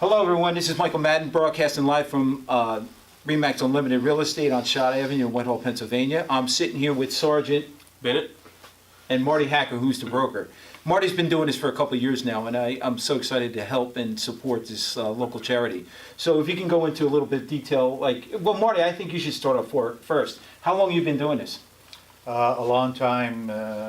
Hello, everyone. This is Michael Madden, broadcasting live from Remax Unlimited Real Estate on Shot Avenue in Whitehall, Pennsylvania. I'm sitting here with Sergeant Bennett and Marty Hacker, who's the broker. Marty's been doing this for a couple of years now, and I'm so excited to help and support this local charity. So if you can go into a little bit of detail, well, Marty, I think you should start off first. How long have you been doing this? A long time.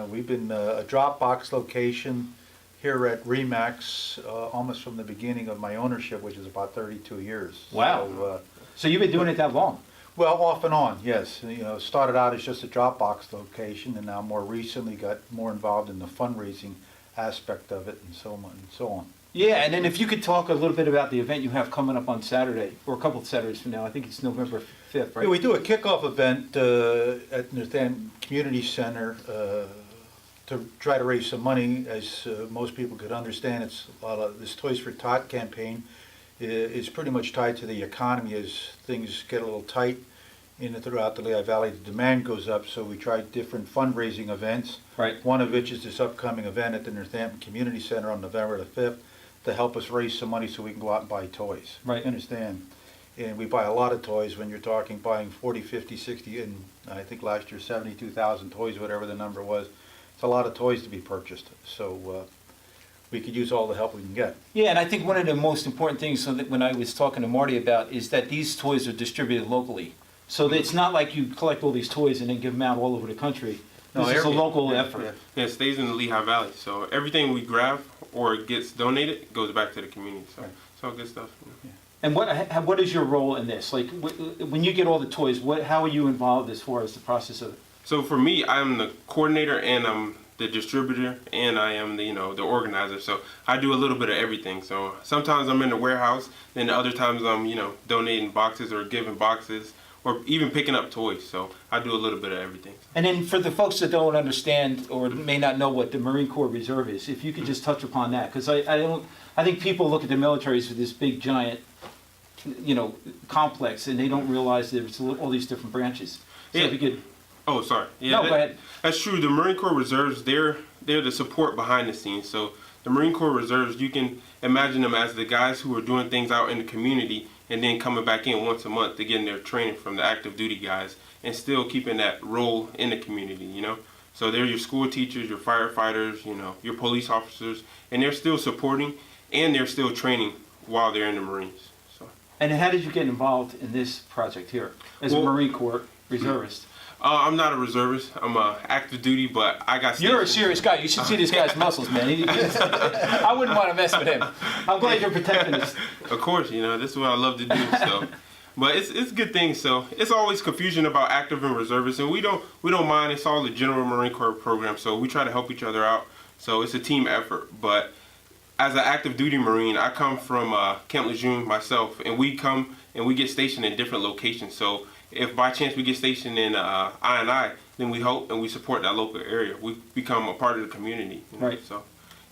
We've been a Dropbox location here at Remax almost from the beginning of my ownership, which is about 32 years. Wow. So you've been doing it that long? Well, off and on, yes. You know, started out as just a Dropbox location, and now more recently got more involved in the fundraising aspect of it, and so on and so on. Yeah, and then if you could talk a little bit about the event you have coming up on Saturday, or a couple of Saturdays from now. I think it's November 5th, right? Yeah, we do a kickoff event at Northampton Community Center to try to raise some money. As most people could understand, it's a lot of this Toys for Tot campaign is pretty much tied to the economy. As things get a little tight throughout the Lehigh Valley, the demand goes up, so we try different fundraising events. Right. One of which is this upcoming event at the Northampton Community Center on November the 5th to help us raise some money so we can go out and buy toys. Right. You understand? And we buy a lot of toys. When you're talking buying 40, 50, 60, and I think last year 72,000 toys, whatever the number was. It's a lot of toys to be purchased. So we could use all the help we can get. Yeah, and I think one of the most important things, so that when I was talking to Marty about, is that these toys are distributed locally. So that it's not like you collect all these toys and then give them out all over the country. No, This is a local effort. Yeah, it stays in the Lehigh Valley. So everything we grab or gets donated goes back to the community. So Right. it's all good stuff. Yeah. And what is your role in this? Like, when you get all the toys, how are you involved as far as the process of it? So for me, I'm the coordinator and I'm the distributor and I am the the organizer. So I do a little bit of everything. So sometimes I'm in the warehouse, then other times I'm donating boxes or giving boxes or even picking up toys. So I do a little bit of everything. And then for the folks that don't understand or may not know what the Marine Corps Reserve is, if you could just touch upon that, because I think people look at the military as this big giant, complex, and they don't realize there's all these different branches. So if you could. Oh, sorry. Yeah, No, go ahead. That's true. The Marine Corps Reserves, they're the support behind the scenes. So the Marine Corps Reserves, you can imagine them as the guys who are doing things out in the community and then coming back in once a month to getting their training from the active duty guys and still keeping that role in the community, So they're your school teachers, your firefighters, your police officers, and they're still supporting and they're still training while they're in the Marines. So. And how did you get involved in this project here as a Marine Corps reservist? I'm not a reservist. I'm active duty, but I got. You're a serious guy. You should see this guy's muscles, man. I wouldn't want to mess with him. I'm glad you're protecting us. Of course, this is what I love to do. So, but it's good things. So it's always confusion about active and reservists, and we don't mind. It's all the General Marine Corps program, so we try to help each other out. So it's a team effort. But as an active duty Marine, I come from Camp Lejeune myself, and we come and we get stationed in different locations. So if by chance we get stationed in I&I, then we help and we support that local area. We become a part of the community. Right. So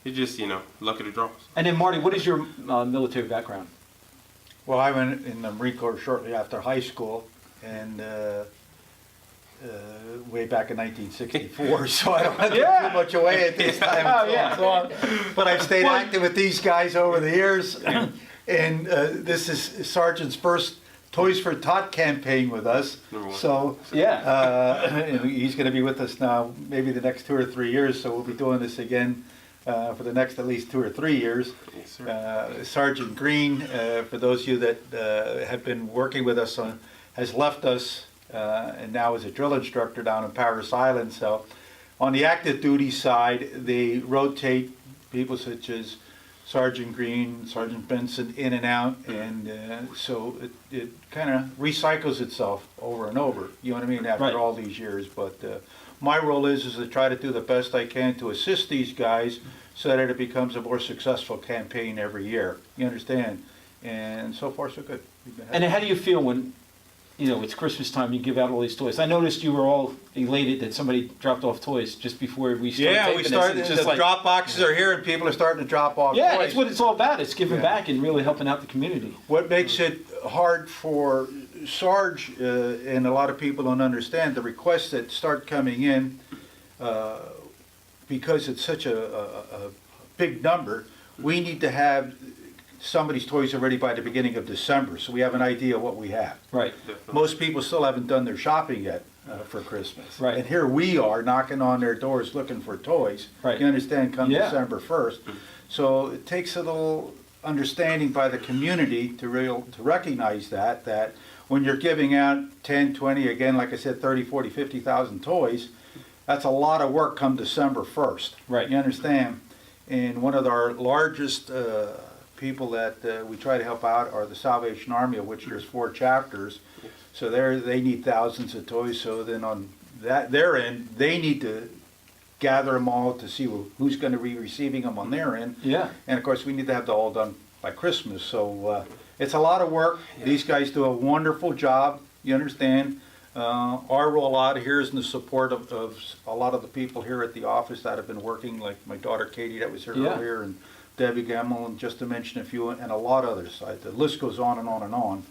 it's just, luck of the draw. And then, Marty, what is your military background? Well, I went in the Marine Corps shortly after high school, and way back in 1964, so I don't have to give too much away at this time. But I've stayed active with these guys over the years, and this is Sergeant's first Toys for Tot campaign with us. So he's going to be with us now maybe the next 2 or 3 years, so we'll be doing this again for the next at least 2 or 3 years. Yes, Sergeant Green, for those of you that have been working with us, has left us and now is a drill instructor down in Paris Island. So on the active duty side, they rotate people such as Sergeant Green, Sergeant Benson in and out, and so it kind of recycles itself over and over, you know what I mean, after all these years. But my role is to try to do the best I can to assist these guys so that it becomes a more successful campaign every year, you understand? And so far so good. And then how do you feel when, it's Christmas time, you give out all these toys? I noticed you were all elated that somebody dropped off toys just before we started taping we started, this. the drop boxes are here and people are starting to drop off toys. That's what it's all about. It's giving back and really helping out the community. What makes it hard for Sarge, and a lot of people don't understand, the requests that start coming in, because it's such a big number, we need to have somebody's toys are ready by the beginning of December, so we have an idea of what we have. Right. Definitely. Most people still haven't done their shopping yet for Christmas. Right. And here we are knocking on their doors looking for toys. Right. You understand, come Yeah. December 1st. So it takes a little understanding by the community to recognize that when you're giving out 10, 20, again, like I said, 30, 40, 50,000 toys, that's a lot of work come December 1st. Right. You understand? And one of our largest people that we try to help out are the Salvation Army, of which there's 4 chapters. So they need thousands of toys. So then on their end, they need to gather them all to see who's going to be receiving them on their end. Yeah. And of course, we need to have it all done by Christmas. So it's a lot of work. Yeah. These guys do a wonderful job. You understand? Our role out here is in the support of a lot of the people here at the office that have been working, like my daughter Katie that was here Yeah. earlier, and Debbie Gemmel, and just to mention a few, and a lot of others. The list goes on and on and on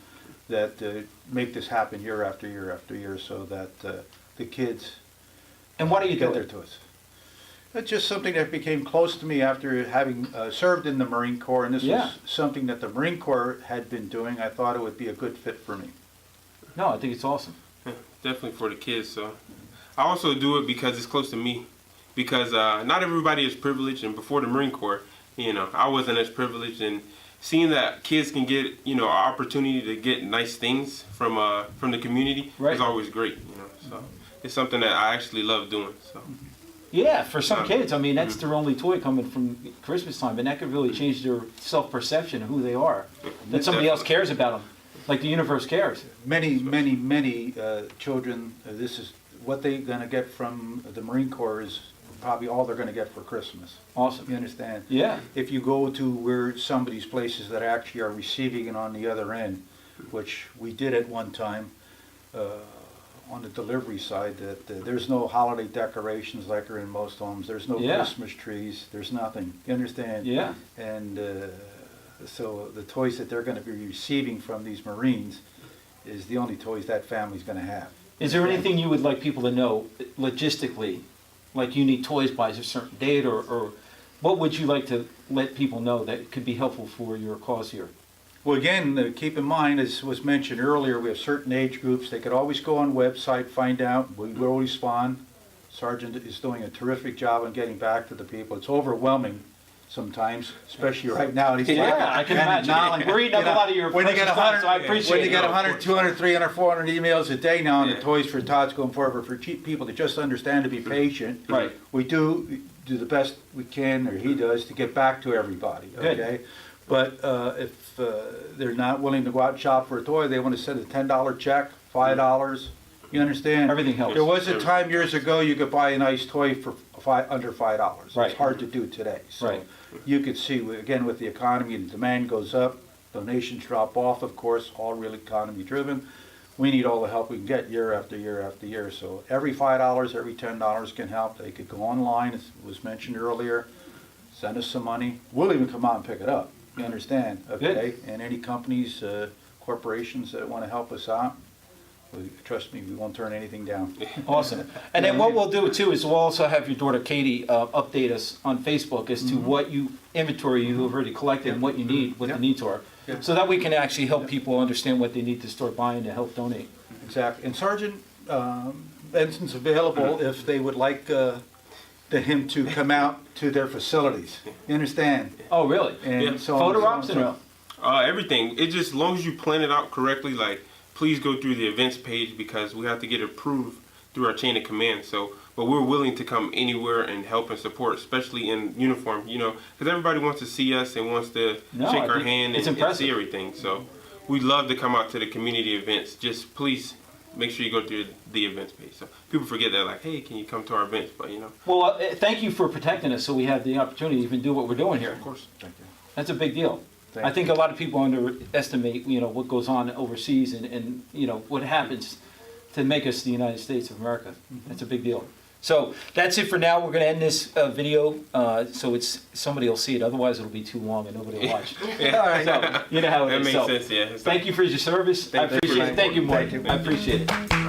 that make this happen year after year after year, so that the kids And what do you get do? their toys. It's just something that became close to me after having served in the Marine Corps, and this Yeah. was something that the Marine Corps had been doing. I thought it would be a good fit for me. No, I think it's awesome. Yeah, definitely for the kids. So I also do it because it's close to me. Because not everybody is privileged, and before the Marine Corps, I wasn't as privileged. And seeing that kids can get an opportunity to get nice things from the community Right. is always great. So it's something that I actually love doing. So Yeah, for some Um, kids, I mean, that's their only toy coming from Christmas time, and that could really change their self-perception of who they are. That somebody else cares about them, like the universe cares. Many children, this is what they're going to get from the Marine Corps is probably all they're going to get for Christmas. Awesome. You understand? Yeah. If you go to where some of these places that actually are receiving it on the other end, which we did at one time, on the delivery side, that there's no holiday decorations like are in most homes. There's no Yeah. Christmas trees. There's nothing. You understand? Yeah. And so the toys that they're going to be receiving from these Marines is the only toys that family's going to have. Is there anything you would like people to know logistically? Like you need toys by a certain date, or what would you like to let people know that could be helpful for your cause here? Well, again, keep in mind, as was mentioned earlier, we have certain age groups. They could always go on website, find out. We will respond. Sergeant is doing a terrific job on getting back to the people. It's overwhelming sometimes, especially right now. He's Yeah, I can imagine. We're eating up a lot of your when you get precious time, so I appreciate when you it. get 100, 200, 300, 400 emails a day now on the Yeah. Toys for Tots going forward for people to just understand to be patient. Right. We do the best we can, or he does, to get back to everybody, Good. okay? But if they're not willing to go out and shop for a toy, they want to send a $10 check, $5, you understand? Everything helps. There was a time years ago you could buy a nice toy for under $5. Right. It's hard to do today. So Right. you could see, again, with the economy, the demand goes up, donations drop off, of course, all real economy driven. We need all the help we can get year after year after year. So every $5, every $10 can help. They could go online, as was mentioned earlier, send us some money. We'll even come out and pick it up. You understand? Okay? And any companies, corporations that want to help us out, trust me, we won't turn anything down. Awesome. And then what we'll do too is we'll also have your daughter Katie update us on Facebook as to what inventory you have already collected and what you need, what the needs are, Yeah. so that we can actually help people understand what they need to start buying to help donate. Exactly. And Sergeant Benson's available if they would like him to come out to their facilities. You understand? Oh, really? And Yeah. so on Photo and so on ops and and so all? everything. It just, as long as you plan it out correctly, like please go through the events page because we have to get approved through our chain of command. So, but we're willing to come anywhere and help and support, especially in uniform. Because everybody wants to see us and wants to No, shake I our think hand it's and impressive. see everything. So, we'd love to come out to the community events. Just please make sure you go through the events page. So people forget that, like, hey, can you come to our events? But Well, thank you for protecting us so we have the opportunity to even do what we're doing here. of course. Thank you. That's a big deal. Thank I think a lot of people underestimate, what goes on overseas and what happens to make us the United States of America. That's a big deal. So that's it for now. We're going to end this video so somebody will see it. Otherwise, it'll be too long and nobody will watch. Yeah. So, you know how it That is. makes So, sense, yeah. thank you for your service. I Thank you. appreciate it. Thank you, Mark. Thank you. I appreciate it.